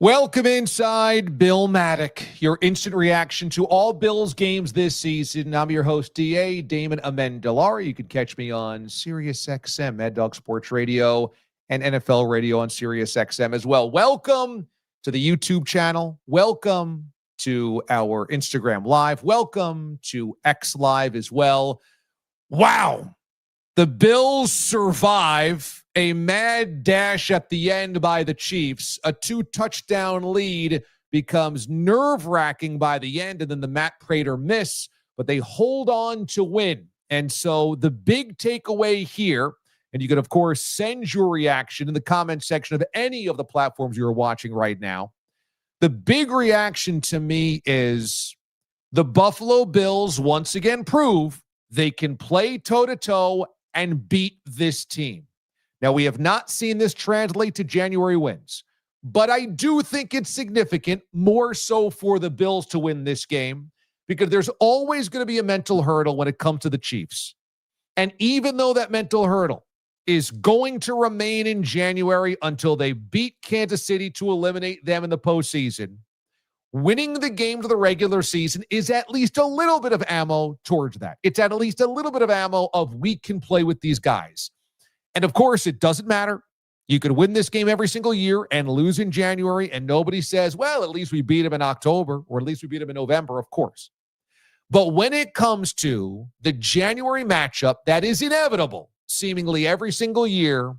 Welcome inside Bill Matic, your instant reaction to all Bills games this season. I'm your host, DA, Damon Amendolara. You can catch me on SiriusXM, Mad Dog Sports Radio, and NFL Radio on SiriusXM as well. Welcome to the YouTube channel. Welcome to our Instagram Live. Welcome to X Live as well. Wow. The Bills survive a mad dash at the end by the Chiefs. A 2-touchdown lead becomes nerve-wracking by the end, and then the Matt Prater miss, but they hold on to win. And so the big takeaway here, and you can, of course, send your reaction in the comment section of any of the platforms you're watching right now. The big reaction to me is the Buffalo Bills once again prove they can play toe-to-toe and beat this team. Now, we have not seen this translate to January wins, but I do think it's significant, more so for the Bills to win this game, because there's always going to be a mental hurdle when it comes to the Chiefs. And even though that mental hurdle is going to remain in January until they beat Kansas City to eliminate them in the postseason, winning the games of the regular season is at least a little bit of ammo towards that. It's at least a little bit of ammo of we can play with these guys. And of course, it doesn't matter. You could win this game every single year and lose in January, and nobody says, well, at least we beat them in October, or at least we beat them in November, of course. But when it comes to the January matchup, that is inevitable, seemingly every single year,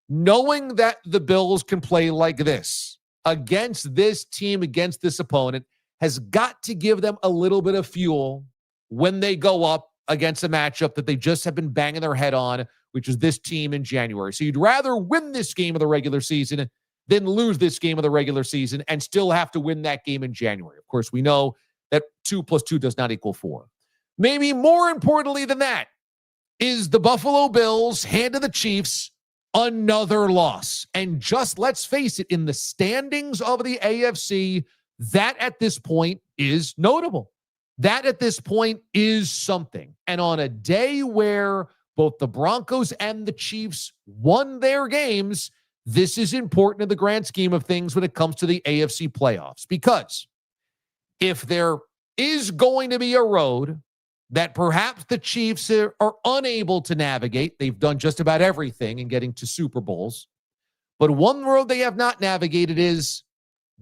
knowing that the Bills can play like this, against this team, against this opponent, has got to give them a little bit of fuel when they go up against a matchup that they just have been banging their head on, which is this team in January. So you'd rather win this game of the regular season than lose this game of the regular season and still have to win that game in January. Of course, we know that 2 + 2 does not equal 4. Maybe more importantly than that is the Buffalo Bills hand to the Chiefs another loss. And just let's face it, in the standings of the AFC, that at this point is notable. That at this point is something. And on a day where both the Broncos and the Chiefs won their games, this is important in the grand scheme of things when it comes to the AFC playoffs. Because if there is going to be a road that perhaps the Chiefs are unable to navigate, they've done just about everything in getting to Super Bowls, but one road they have not navigated is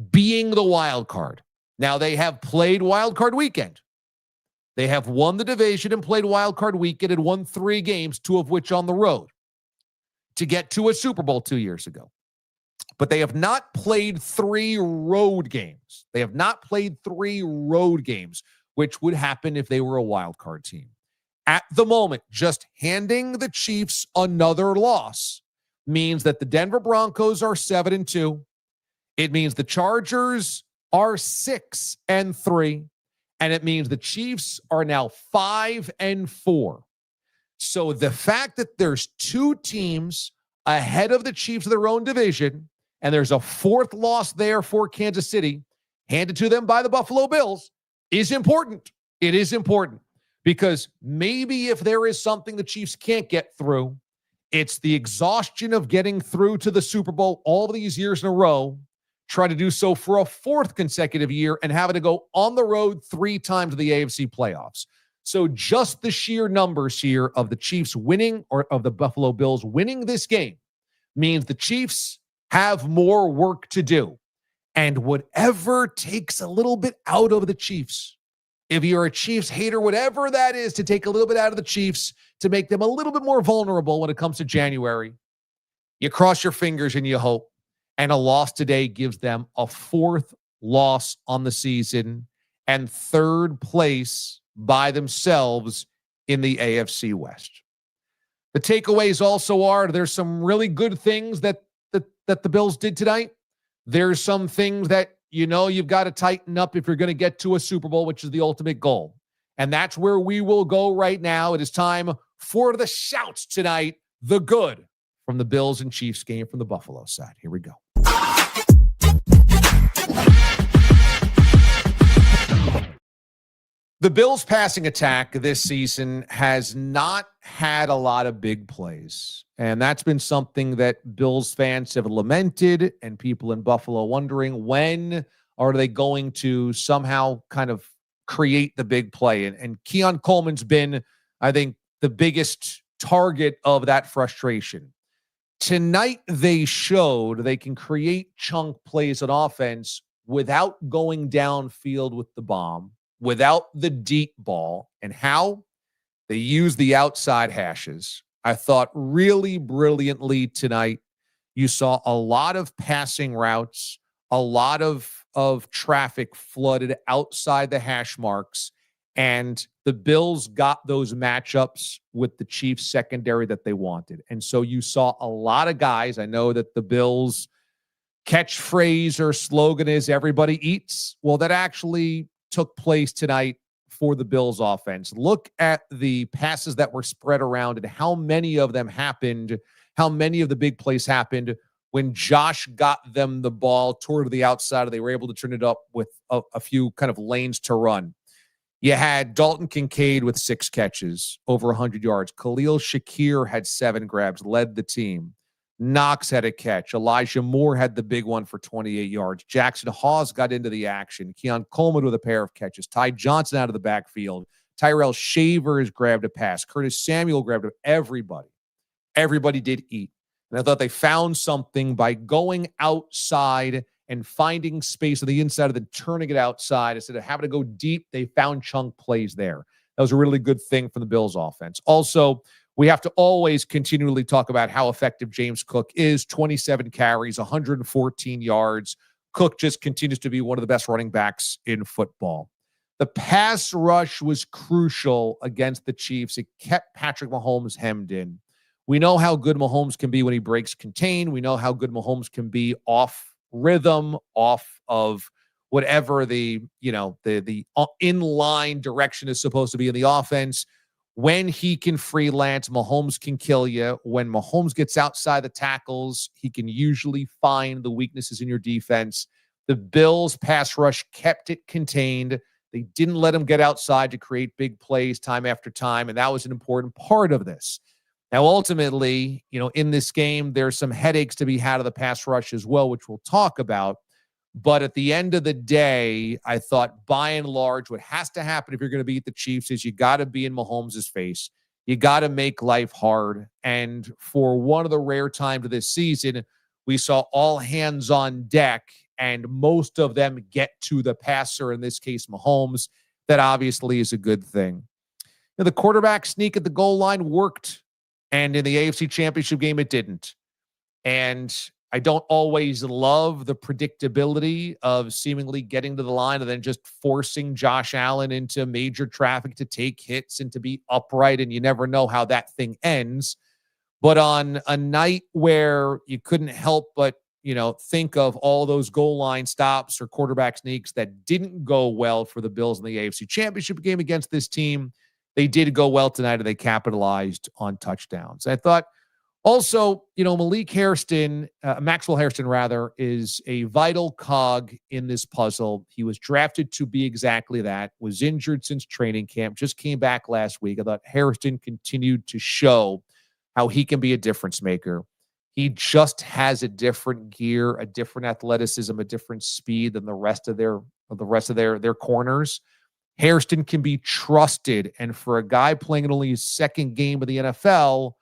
being the wild card. Now, they have played wild card weekend. They have won the division and played wild card weekend and won 3 games, 2 of which on the road, to get to a Super Bowl 2 years ago. But they have not played 3 road games. They have not played 3 road games, which would happen if they were a wild card team. At the moment, just handing the Chiefs another loss means that the Denver Broncos are 7-2. It means the Chargers are 6-3. And it means the Chiefs are now 5-4. So the fact that there's 2 teams ahead of the Chiefs of their own division, and there's a 4th loss there for Kansas City, handed to them by the Buffalo Bills, is important. It is important because maybe if there is something the Chiefs can't get through, it's the exhaustion of getting through to the Super Bowl all these years in a row, try to do so for a 4th consecutive year and having to go on the road 3 times to the AFC playoffs. So just the sheer numbers here of the Chiefs winning or of the Buffalo Bills winning this game means the Chiefs have more work to do. And whatever takes a little bit out of the Chiefs, if you're a Chiefs hater, whatever that is to take a little bit out of the Chiefs to make them a little bit more vulnerable when it comes to January, you cross your fingers and you hope. And a loss today gives them a 4th loss on the season and 3rd place by themselves in the AFC West. The takeaways also are there's some really good things that the Bills did tonight. There's some things that, you've got to tighten up if you're going to get to a Super Bowl, which is the ultimate goal. And that's where we will go right now. It is time for the shouts tonight, the good from the Bills and Chiefs game from the Buffalo side. Here we go. The Bills' passing attack this season has not had a lot of big plays. And that's been something that Bills fans have lamented, and people in Buffalo wondering, when are they going to somehow kind of create the big play? And Keon Coleman's been, I think, the biggest target of that frustration. Tonight, they showed they can create chunk plays on offense without going downfield with the bomb, without the deep ball. And how? They use the outside hashes. I thought really brilliantly tonight. You saw a lot of passing routes, a lot of traffic flooded outside the hash marks, and the Bills got those matchups with the Chiefs secondary that they wanted. And so you saw a lot of guys. I know that the Bills catchphrase or slogan is everybody eats. Well, that actually took place tonight for the Bills offense. Look at the passes that were spread around and how many of them happened, how many of the big plays happened when Josh got them the ball toward the outside, and they were able to turn it up with a few kind of lanes to run. You had Dalton Kincaid with 6 catches, over 100 yards. Khalil Shakir had 7 grabs, led the team. Knox had a catch. Elijah Moore had the big one for 28 yards. Jackson Hawes got into the action. Keon Coleman with a pair of catches. Ty Johnson out of the backfield. Tyrell Shavers grabbed a pass. Curtis Samuel grabbed it. Everybody did eat. And I thought they found something by going outside and finding space on the inside and then turning it outside. Instead of having to go deep, they found chunk plays there. That was a really good thing for the Bills offense. Also, we have to always continually talk about how effective James Cook is. 27 carries, 114 yards. Cook just continues to be one of the best running backs in football. The pass rush was crucial against the Chiefs. It kept Patrick Mahomes hemmed in. We know how good Mahomes can be when he breaks contain. We know how good Mahomes can be off rhythm, off of whatever the inline direction is supposed to be in the offense. When he can freelance, Mahomes can kill you. When Mahomes gets outside the tackles, he can usually find the weaknesses in your defense. The Bills' pass rush kept it contained. They didn't let him get outside to create big plays time after time, and that was an important part of this. Now, ultimately, in this game, there's some headaches to be had of the pass rush as well, which we'll talk about. But at the end of the day, I thought by and large, what has to happen if you're going to beat the Chiefs is you got to be in Mahomes' face. You got to make life hard. And for one of the rare times of this season, we saw all hands on deck, and most of them get to the passer, in this case, Mahomes. That obviously is a good thing. The quarterback sneak at the goal line worked, and in the AFC Championship game, it didn't. And I don't always love the predictability of seemingly getting to the line and then just forcing Josh Allen into major traffic to take hits and to be upright, and you never know how that thing ends. But on a night where you couldn't help but, think of all those goal line stops or quarterback sneaks that didn't go well for the Bills in the AFC Championship game against this team, they did go well tonight, and they capitalized on touchdowns. I thought also, Maxwell Hairston rather, is a vital cog in this puzzle. He was drafted to be exactly that, was injured since training camp, just came back last week. I thought Hairston continued to show how he can be a difference maker. He just has a different gear, a different athleticism, a different speed than the rest of their corners. Hairston can be trusted, and for a guy playing in only his second game of the NFL,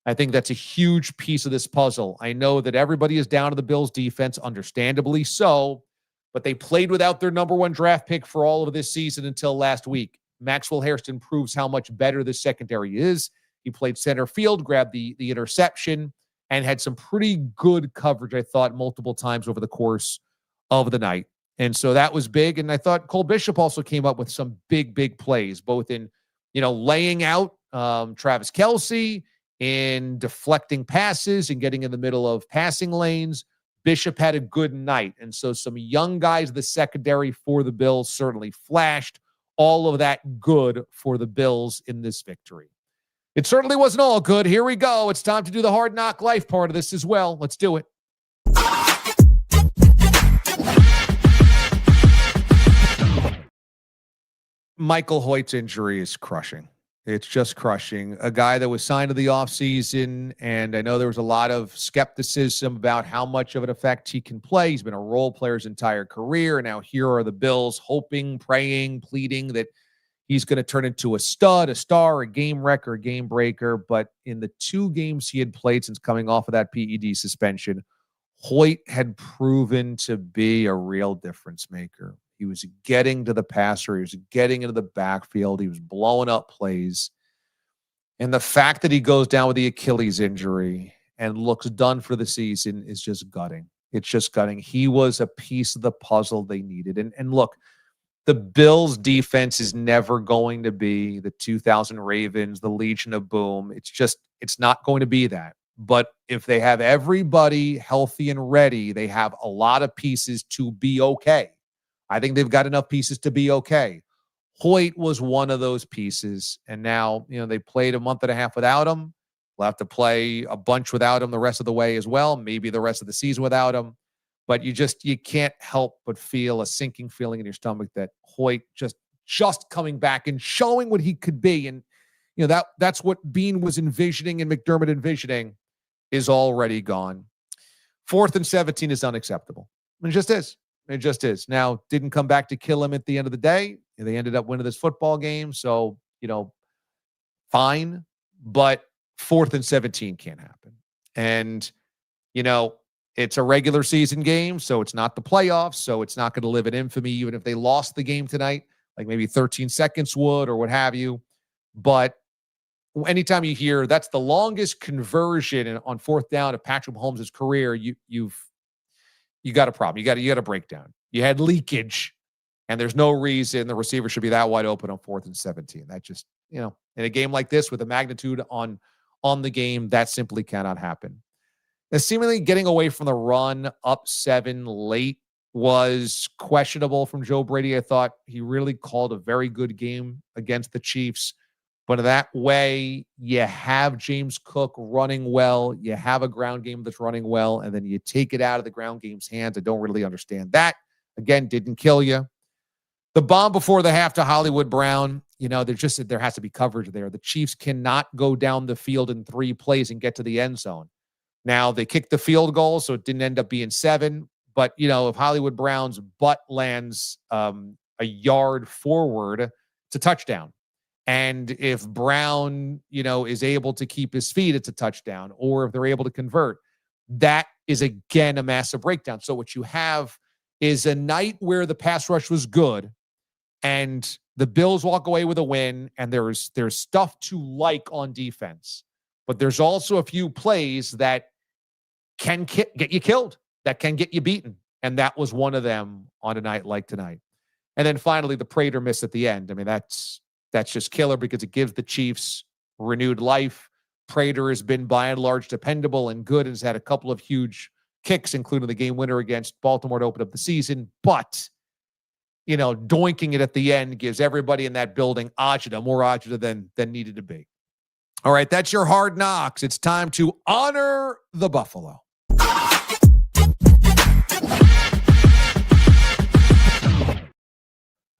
I think that's a huge piece of this puzzle. I know that everybody is down to the Bills defense, understandably so, but they played without their number 1 draft pick for all of this season until last week. Maxwell Hairston proves how much better the secondary is. He played center field, grabbed the interception, and had some pretty good coverage, I thought, multiple times over the course of the night. And so that was big. And I thought Cole Bishop also came up with some big plays, both in, laying out Travis Kelce, in deflecting passes and getting in the middle of passing lanes. Bishop had a good night. And so some young guys, the secondary for the Bills, certainly flashed. All of that good for the Bills in this victory. It certainly wasn't all good. Here we go. It's time to do the hard knock life part of this as well. Let's do it. Michael Hoyt's injury is crushing. It's just crushing. A guy that was signed to the offseason, and I know there was a lot of skepticism about how much of an effect he can play. He's been a role player his entire career, and now here are the Bills hoping, praying, pleading that he's going to turn into a stud, a star, a game wrecker, a game breaker. But in the 2 games he had played since coming off of that PED suspension, Hoyt had proven to be a real difference maker. He was getting to the passer. He was getting into the backfield. He was blowing up plays. And the fact that he goes down with the Achilles injury and looks done for the season is just gutting. It's just gutting. He was a piece of the puzzle they needed. And look, the Bills' defense is never going to be the 2000 Ravens, the Legion of Boom. It's not going to be that. But if they have everybody healthy and ready, they have a lot of pieces to be okay. I think they've got enough pieces to be okay. Hoyt was one of those pieces, and now, they played a month and a half without him. We'll have to play a bunch without him the rest of the way as well, maybe the rest of the season without him. But you can't help but feel a sinking feeling in your stomach that Hoyt just coming back and showing what he could be. And, that's what Bean was envisioning and McDermott envisioning is already gone. 4th and 17 is unacceptable. It just is. It just is. Now, didn't come back to kill him at the end of the day. They ended up winning this football game. So, fine. But 4th and 17 can't happen. And, it's a regular season game, so it's not the playoffs. So it's not going to live in infamy, even if they lost the game tonight, like maybe 13 seconds would or what have you. But anytime you hear that's the longest conversion on 4th down of Patrick Mahomes' career, you got a problem. You got a breakdown. You had leakage, and there's no reason the receiver should be that wide open on 4th and 17. That just, in a game like this with the magnitude on the game, that simply cannot happen. And seemingly getting away from the run up 7 late was questionable from Joe Brady. I thought he really called a very good game against the Chiefs. But in that way, you have James Cook running well. You have a ground game that's running well, and then you take it out of the ground game's hands. I don't really understand that. Again, didn't kill you. The bomb before the half to Hollywood Brown, there has to be coverage there. The Chiefs cannot go down the field in 3 plays and get to the end zone. Now, they kicked the field goal, so it didn't end up being 7. But, if Hollywood Brown's butt lands a yard forward, it's a touchdown. And if Brown, is able to keep his feet, it's a touchdown. Or if they're able to convert, that is, again, a massive breakdown. So what you have is a night where the pass rush was good and the Bills walk away with a win, and there's stuff to like on defense. But there's also a few plays that can get you killed, that can get you beaten. And that was one of them on a night like tonight. And then finally, the Prater miss at the end. I mean, that's just killer because it gives the Chiefs renewed life. Prater has been by and large dependable and good and has had a couple of huge kicks, including the game winner against Baltimore to open up the season. But, doinking it at the end gives everybody in that building more agita than needed to be. All right, that's your Hard Knocks. It's time to honor the Buffalo.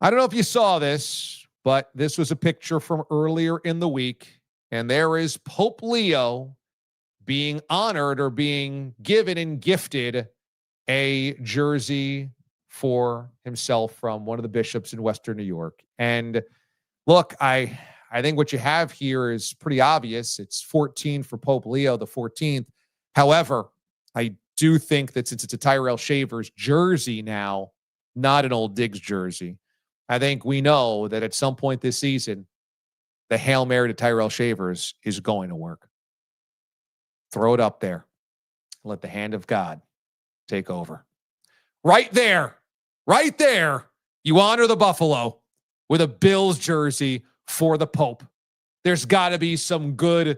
I don't know if you saw this, but this was a picture from earlier in the week, and there is Pope Leo being honored or being given and gifted a jersey for himself from one of the bishops in Western New York. And look, I think what you have here is pretty obvious. It's 14 for Pope Leo, the 14th. However, I do think that since it's a Tyrell Shavers jersey now, not an old Diggs jersey, I think we know that at some point this season, the Hail Mary to Tyrell Shavers is going to work. Throw it up there. Let the hand of God take over. Right there, you honor the Buffalo with a Bills jersey for the Pope. There's got to be some good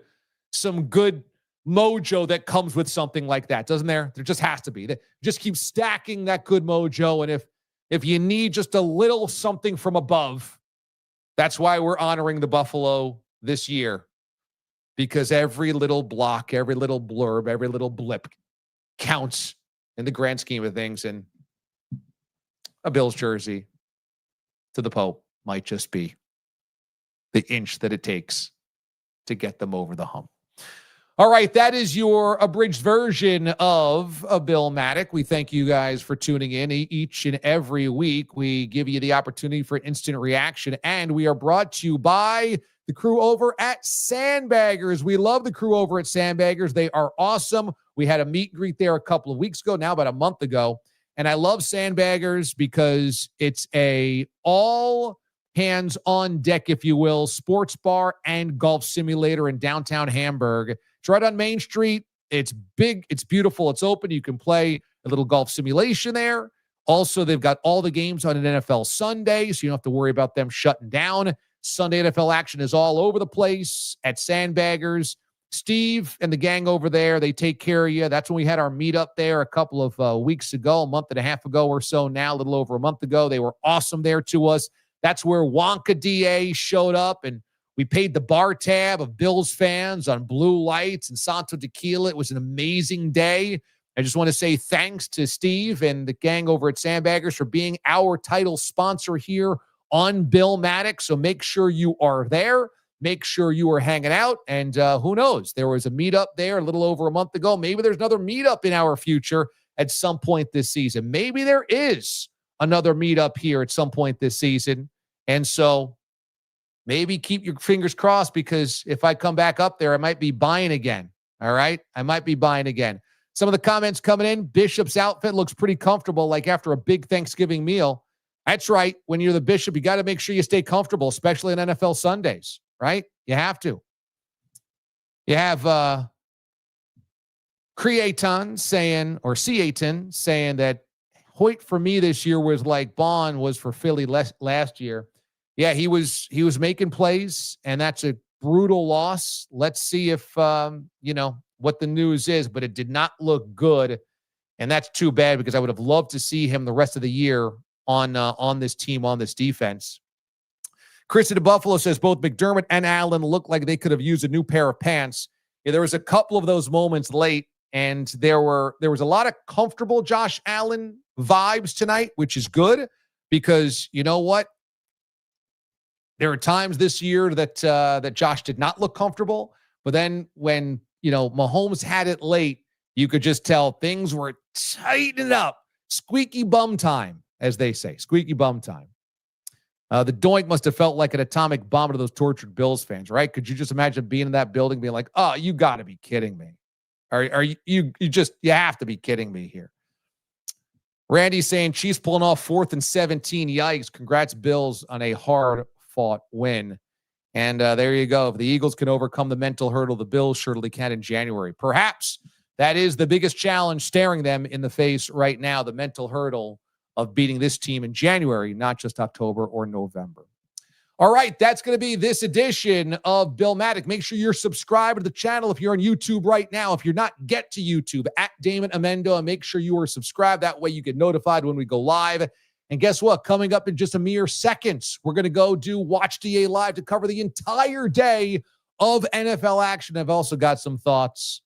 mojo that comes with something like that, doesn't there? There just has to be. Just keep stacking that good mojo, and if you need just a little something from above, that's why we're honoring the Buffalo this year, because every little block, every little blurb, every little blip counts in the grand scheme of things, and a Bills jersey to the Pope might just be the inch that it takes to get them over the hump. All right, that is your abridged version of Bill Matic. We thank you guys for tuning in each and every week. We give you the opportunity for instant reaction, and we are brought to you by the crew over at Sandbaggers. We love the crew over at Sandbaggers. They are awesome. We had a meet and greet there a couple of weeks ago, now about a month ago, and I love Sandbaggers because it's a all hands on deck, if you will, sports bar and golf simulator in downtown Hamburg. It's right on Main Street. It's big. It's beautiful. It's open. You can play a little golf simulation there. Also, they've got all the games on an NFL Sunday, so you don't have to worry about them shutting down. Sunday NFL action is all over the place at Sandbaggers. Steve and the gang over there, they take care of you. That's when we had our meetup there a couple of weeks ago, a month and a half ago or so now, a little over a month ago. They were awesome there to us. That's where Wonka DA showed up, and we paid the bar tab of Bills fans on Blue Lights and Santo Tequila. It was an amazing day. I just want to say thanks to Steve and the gang over at Sandbaggers for being our title sponsor here on Bill Matic. So make sure you are there. Make sure you are hanging out. And who knows? There was a meetup there a little over a month ago. Maybe there's another meetup in our future at some point this season. Maybe there is another meetup here at some point this season. And so maybe keep your fingers crossed, because if I come back up there, I might be buying again. All right? I might be buying again. Some of the comments coming in, Bishop's outfit looks pretty comfortable, like after a big Thanksgiving meal. That's right. When you're the Bishop, you got to make sure you stay comfortable, especially on NFL Sundays, right? You have to. You have Creaton saying, or Creaton saying that Hoyt for me this year was like Bond was for Philly last year. Yeah, he was making plays, and that's a brutal loss. Let's see if what the news is, but it did not look good, and that's too bad, because I would have loved to see him the rest of the year on this team, on this defense. Chris at Buffalo says both McDermott and Allen look like they could have used a new pair of pants. Yeah, there was a couple of those moments late, and there was a lot of comfortable Josh Allen vibes tonight, which is good, because you know what? There are times this year that Josh did not look comfortable, but then when Mahomes had it late, you could just tell things were tightening up. Squeaky bum time, as they say. Squeaky bum time. The doink must have felt like an atomic bomb to those tortured Bills fans, right? Could you just imagine being in that building, being like, "Oh, you got to be kidding me! Are you have to be kidding me here?" Randy saying Chiefs pulling off 4th and 17. Yikes! Congrats, Bills, on a hard-fought win. And there you go. If the Eagles can overcome the mental hurdle, the Bills surely can in January. Perhaps that is the biggest challenge staring them in the face right now, the mental hurdle of beating this team in January, not just October or November. All right, that's going to be this edition of Bill Matic. Make sure you're subscribed to the channel if you're on YouTube right now. If you're not, get to YouTube at Damon Amendo and make sure you are subscribed. That way you get notified when we go live. And guess what? Coming up in just a mere seconds, we're going to go do Watch DA Live to cover the entire day of NFL action. I've also got some thoughts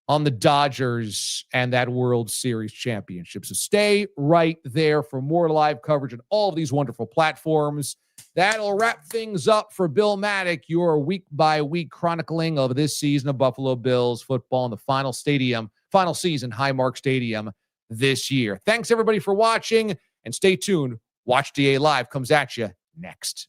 on the Dodgers and that World Series championship. So stay right there for more live coverage on all of these wonderful platforms. That'll wrap things up for Bill Matic, your week-by-week chronicling of this season of Buffalo Bills football in the final season, Highmark Stadium this year. Thanks, everybody, for watching, and stay tuned. Watch DA Live comes at you next.